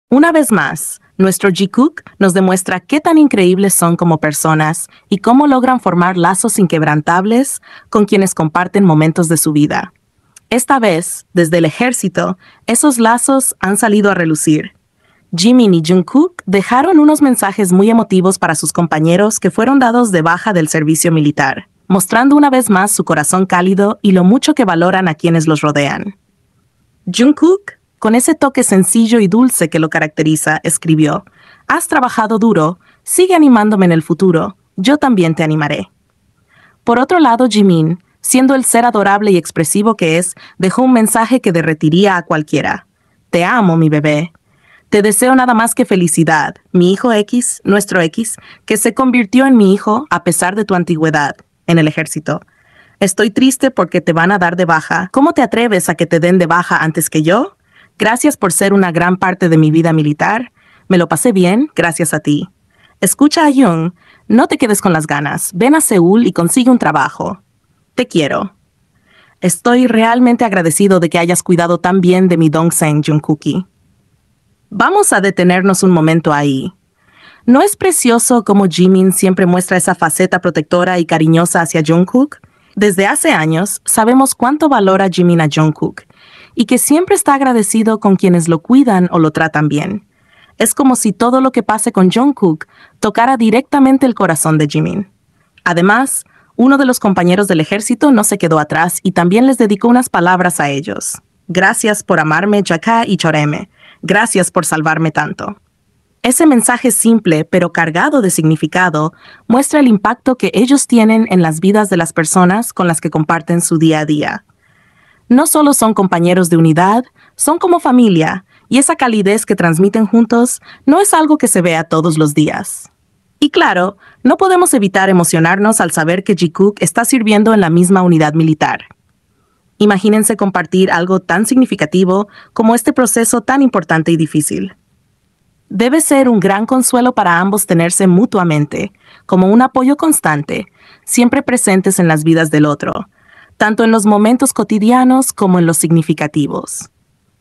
Una vez más, nuestro Jikook nos demuestra qué tan increíbles son como personas y cómo logran formar lazos inquebrantables con quienes comparten momentos de su vida. Esta vez, desde el ejército, esos lazos han salido a relucir. Jimin y Jungkook dejaron unos mensajes muy emotivos para sus compañeros que fueron dados de baja del servicio militar, mostrando una vez más su corazón cálido y lo mucho que valoran a quienes los rodean. Jungkook, con ese toque sencillo y dulce que lo caracteriza, escribió: «Has trabajado duro, sigue animándome en el futuro, yo también te animaré». Por otro lado, Jimin, siendo el ser adorable y expresivo que es, dejó un mensaje que derretiría a cualquiera. «Te amo, mi bebé. Te deseo nada más que felicidad, mi hijo X, nuestro X, que se convirtió en mi hijo a pesar de tu antigüedad en el ejército. Estoy triste porque te van a dar de baja. ¿Cómo te atreves a que te den de baja antes que yo? Gracias por ser una gran parte de mi vida militar. Me lo pasé bien, gracias a ti. Escucha a Jung, no te quedes con las ganas. Ven a Seúl y consigue un trabajo. Te quiero. Estoy realmente agradecido de que hayas cuidado tan bien de mi Dongsen, Jungkooki». Vamos a detenernos un momento ahí. ¿No es precioso cómo Jimin siempre muestra esa faceta protectora y cariñosa hacia Jungkook? Desde hace años sabemos cuánto valora Jimin a Jungkook y que siempre está agradecido con quienes lo cuidan o lo tratan bien. Es como si todo lo que pase con Jungkook tocara directamente el corazón de Jimin. Además, uno de los compañeros del ejército no se quedó atrás y también les dedicó unas palabras a ellos. «Gracias por amarme, Jaka y Choreme. Gracias por salvarme tanto». Ese mensaje simple pero cargado de significado muestra el impacto que ellos tienen en las vidas de las personas con las que comparten su día a día. No solo son compañeros de unidad, son como familia, y esa calidez que transmiten juntos no es algo que se vea todos los días. Y claro, no podemos evitar emocionarnos al saber que Jikook está sirviendo en la misma unidad militar. Imagínense compartir algo tan significativo como este proceso tan importante y difícil. Debe ser un gran consuelo para ambos tenerse mutuamente, como un apoyo constante, siempre presentes en las vidas del otro, tanto en los momentos cotidianos como en los significativos.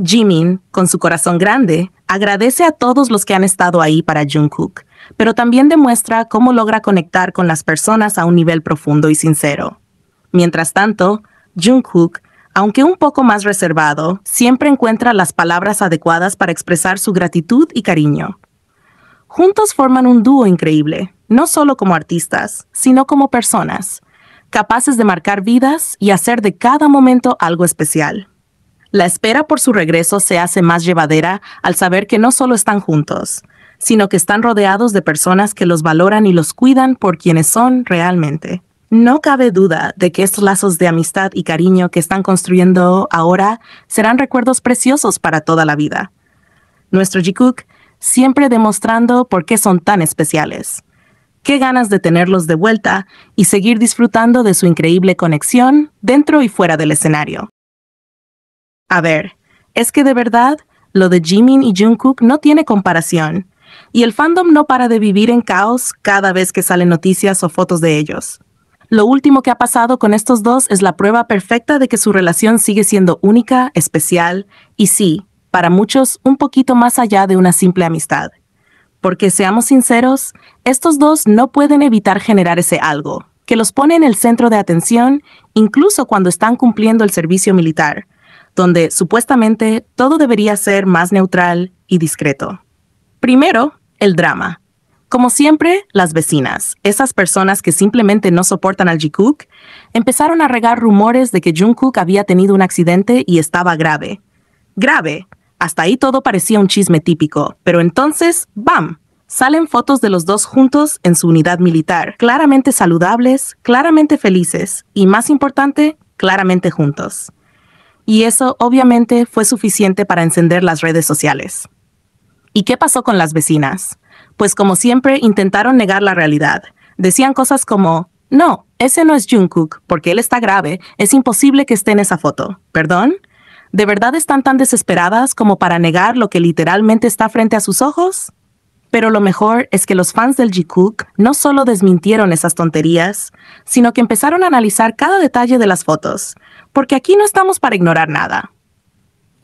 Jimin, con su corazón grande, agradece a todos los que han estado ahí para Jungkook, pero también demuestra cómo logra conectar con las personas a un nivel profundo y sincero. Mientras tanto, Jungkook, aunque un poco más reservado, siempre encuentra las palabras adecuadas para expresar su gratitud y cariño. Juntos forman un dúo increíble, no solo como artistas, sino como personas, capaces de marcar vidas y hacer de cada momento algo especial. La espera por su regreso se hace más llevadera al saber que no solo están juntos, sino que están rodeados de personas que los valoran y los cuidan por quienes son realmente. No cabe duda de que estos lazos de amistad y cariño que están construyendo ahora serán recuerdos preciosos para toda la vida. Nuestro Jikook siempre demostrando por qué son tan especiales. Qué ganas de tenerlos de vuelta y seguir disfrutando de su increíble conexión dentro y fuera del escenario. A ver, es que de verdad, lo de Jimin y Jungkook no tiene comparación, y el fandom no para de vivir en caos cada vez que salen noticias o fotos de ellos. Lo último que ha pasado con estos dos es la prueba perfecta de que su relación sigue siendo única, especial y sí, para muchos, un poquito más allá de una simple amistad. Porque seamos sinceros, estos dos no pueden evitar generar ese algo, que los pone en el centro de atención incluso cuando están cumpliendo el servicio militar, donde supuestamente todo debería ser más neutral y discreto. Primero, el drama. Como siempre, las vecinas, esas personas que simplemente no soportan al Jikook, empezaron a regar rumores de que Jungkook había tenido un accidente y estaba grave. ¡Grave! Hasta ahí todo parecía un chisme típico, pero entonces, ¡bam!, salen fotos de los dos juntos en su unidad militar, claramente saludables, claramente felices y, más importante, claramente juntos. Y eso, obviamente, fue suficiente para encender las redes sociales. ¿Y qué pasó con las vecinas? Pues como siempre intentaron negar la realidad. Decían cosas como, no, ese no es Jungkook, porque él está grave, es imposible que esté en esa foto. ¿Perdón? ¿De verdad están tan desesperadas como para negar lo que literalmente está frente a sus ojos? Pero lo mejor es que los fans del Jikook no solo desmintieron esas tonterías, sino que empezaron a analizar cada detalle de las fotos, porque aquí no estamos para ignorar nada.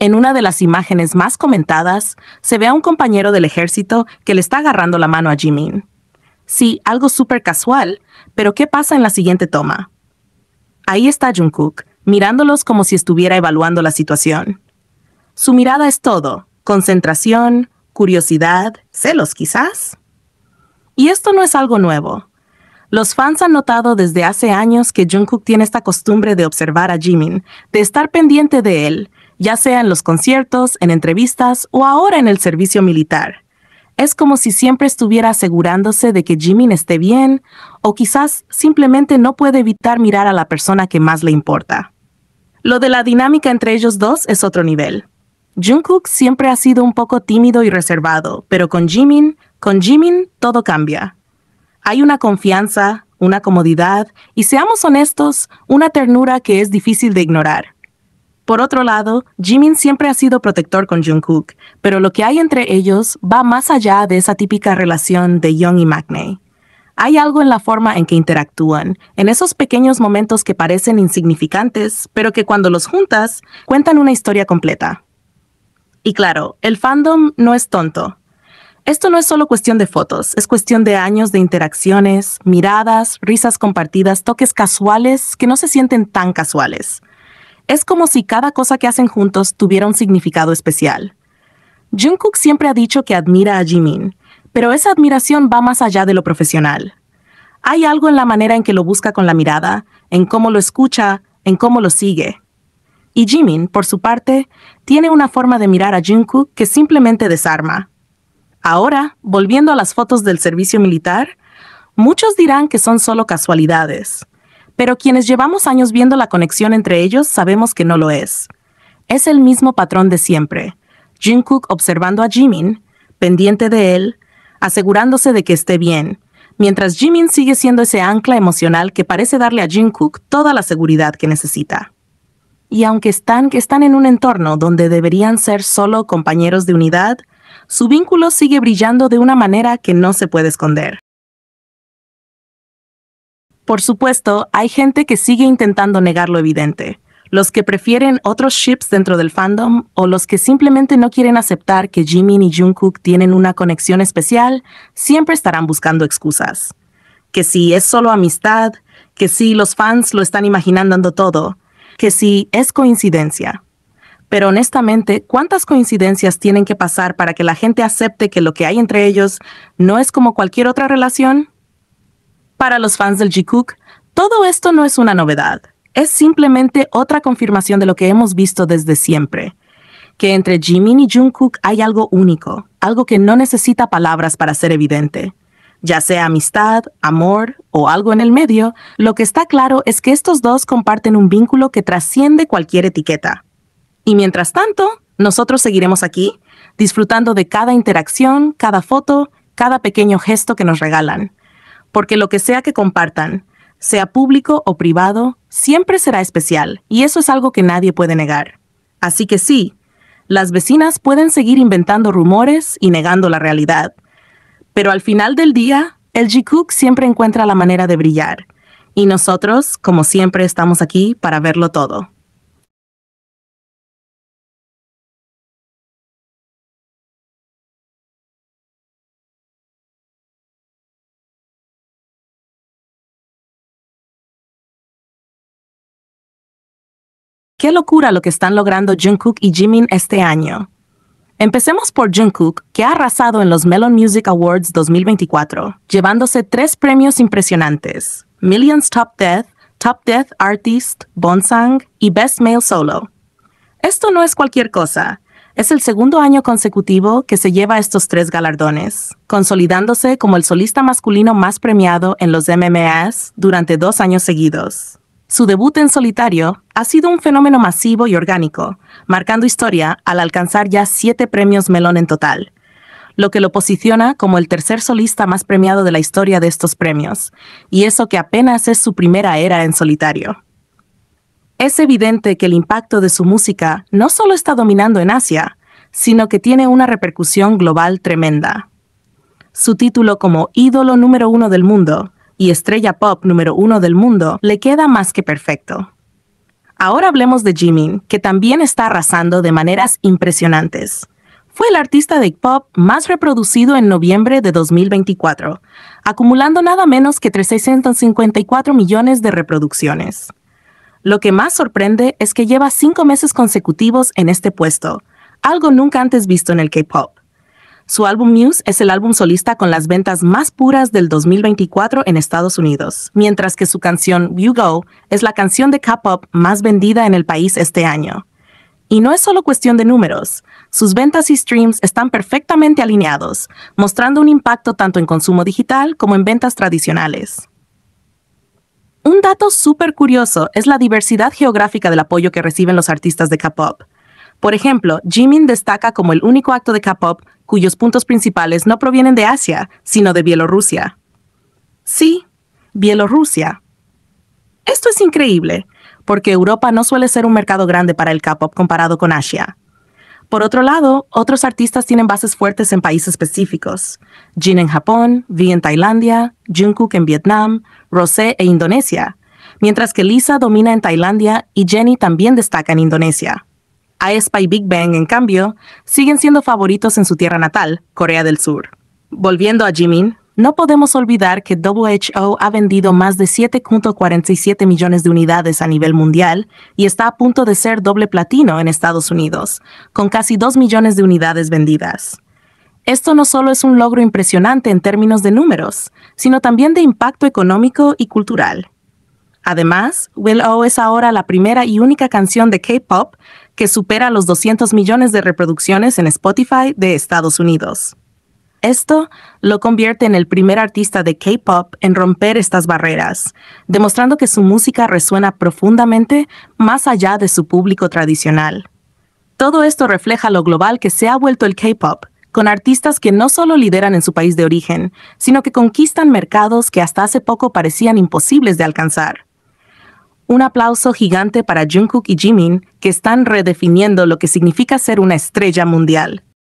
En una de las imágenes más comentadas, se ve a un compañero del ejército que le está agarrando la mano a Jimin. Sí, algo súper casual, pero ¿qué pasa en la siguiente toma? Ahí está Jungkook, mirándolos como si estuviera evaluando la situación. Su mirada es todo, concentración, curiosidad, celos quizás. Y esto no es algo nuevo. Los fans han notado desde hace años que Jungkook tiene esta costumbre de observar a Jimin, de estar pendiente de él, ya sea en los conciertos, en entrevistas o ahora en el servicio militar. Es como si siempre estuviera asegurándose de que Jimin esté bien, o quizás simplemente no puede evitar mirar a la persona que más le importa. Lo de la dinámica entre ellos dos es otro nivel. Jungkook siempre ha sido un poco tímido y reservado, pero con Jimin todo cambia. Hay una confianza, una comodidad y, seamos honestos, una ternura que es difícil de ignorar. Por otro lado, Jimin siempre ha sido protector con Jungkook, pero lo que hay entre ellos va más allá de esa típica relación de Young y Maknae. Hay algo en la forma en que interactúan, en esos pequeños momentos que parecen insignificantes, pero que cuando los juntas, cuentan una historia completa. Y claro, el fandom no es tonto. Esto no es solo cuestión de fotos, es cuestión de años de interacciones, miradas, risas compartidas, toques casuales que no se sienten tan casuales. Es como si cada cosa que hacen juntos tuviera un significado especial. Jungkook siempre ha dicho que admira a Jimin, pero esa admiración va más allá de lo profesional. Hay algo en la manera en que lo busca con la mirada, en cómo lo escucha, en cómo lo sigue. Y Jimin, por su parte, tiene una forma de mirar a Jungkook que simplemente desarma. Ahora, volviendo a las fotos del servicio militar, muchos dirán que son solo casualidades, pero quienes llevamos años viendo la conexión entre ellos sabemos que no lo es. Es el mismo patrón de siempre. Jungkook observando a Jimin, pendiente de él, asegurándose de que esté bien, mientras Jimin sigue siendo ese ancla emocional que parece darle a Jungkook toda la seguridad que necesita. Y aunque están en un entorno donde deberían ser solo compañeros de unidad, su vínculo sigue brillando de una manera que no se puede esconder. Por supuesto, hay gente que sigue intentando negar lo evidente, los que prefieren otros ships dentro del fandom o los que simplemente no quieren aceptar que Jimin y Jungkook tienen una conexión especial, siempre estarán buscando excusas. Que si es solo amistad, que si los fans lo están imaginando todo, que si es coincidencia. Pero honestamente, ¿cuántas coincidencias tienen que pasar para que la gente acepte que lo que hay entre ellos no es como cualquier otra relación? Para los fans del Jikook, todo esto no es una novedad. Es simplemente otra confirmación de lo que hemos visto desde siempre. Que entre Jimin y Jungkook hay algo único, algo que no necesita palabras para ser evidente. Ya sea amistad, amor o algo en el medio, lo que está claro es que estos dos comparten un vínculo que trasciende cualquier etiqueta. Y mientras tanto, nosotros seguiremos aquí, disfrutando de cada interacción, cada foto, cada pequeño gesto que nos regalan. Porque lo que sea que compartan, sea público o privado, siempre será especial, y eso es algo que nadie puede negar. Así que sí, las vecinas pueden seguir inventando rumores y negando la realidad. Pero al final del día, el Jikook siempre encuentra la manera de brillar. Y nosotros, como siempre, estamos aquí para verlo todo. Qué locura lo que están logrando Jungkook y Jimin este año. Empecemos por Jungkook, que ha arrasado en los Melon Music Awards 2024, llevándose 3 premios impresionantes: Millions Top Death Artist, Bonsang y Best Male Solo. Esto no es cualquier cosa. Es el segundo año consecutivo que se lleva estos 3 galardones, consolidándose como el solista masculino más premiado en los MMAs durante 2 años seguidos. Su debut en solitario ha sido un fenómeno masivo y orgánico, marcando historia al alcanzar ya 7 premios Melon en total, lo que lo posiciona como el tercer solista más premiado de la historia de estos premios, y eso que apenas es su primera era en solitario. Es evidente que el impacto de su música no solo está dominando en Asia, sino que tiene una repercusión global tremenda. Su título como ídolo número 1 del mundo y estrella pop número 1 del mundo le queda más que perfecto. Ahora hablemos de Jimin, que también está arrasando de maneras impresionantes. Fue el artista de K-pop más reproducido en noviembre de 2024, acumulando nada menos que 354 millones de reproducciones. Lo que más sorprende es que lleva 5 meses consecutivos en este puesto, algo nunca antes visto en el K-pop. Su álbum Muse es el álbum solista con las ventas más puras del 2024 en Estados Unidos, mientras que su canción You Go es la canción de K-pop más vendida en el país este año. Y no es solo cuestión de números, sus ventas y streams están perfectamente alineados, mostrando un impacto tanto en consumo digital como en ventas tradicionales. Un dato súper curioso es la diversidad geográfica del apoyo que reciben los artistas de K-pop. Por ejemplo, Jimin destaca como el único acto de K-pop cuyos puntos principales no provienen de Asia, sino de Bielorrusia. Sí, Bielorrusia. Esto es increíble, porque Europa no suele ser un mercado grande para el K-pop comparado con Asia. Por otro lado, otros artistas tienen bases fuertes en países específicos. Jin en Japón, V en Tailandia, Jungkook en Vietnam, Rosé e Indonesia, mientras que Lisa domina en Tailandia y Jennie también destaca en Indonesia. aespa y Big Bang, en cambio, siguen siendo favoritos en su tierra natal, Corea del Sur. Volviendo a Jimin, no podemos olvidar que WHO ha vendido más de 7.47 millones de unidades a nivel mundial y está a punto de ser doble platino en Estados Unidos, con casi 2 millones de unidades vendidas. Esto no solo es un logro impresionante en términos de números, sino también de impacto económico y cultural. Además, Willow es ahora la primera y única canción de K-pop que supera los 200 millones de reproducciones en Spotify de Estados Unidos. Esto lo convierte en el primer artista de K-pop en romper estas barreras, demostrando que su música resuena profundamente más allá de su público tradicional. Todo esto refleja lo global que se ha vuelto el K-pop, con artistas que no solo lideran en su país de origen, sino que conquistan mercados que hasta hace poco parecían imposibles de alcanzar. Un aplauso gigante para Jungkook y Jimin, que están redefiniendo lo que significa ser una estrella mundial.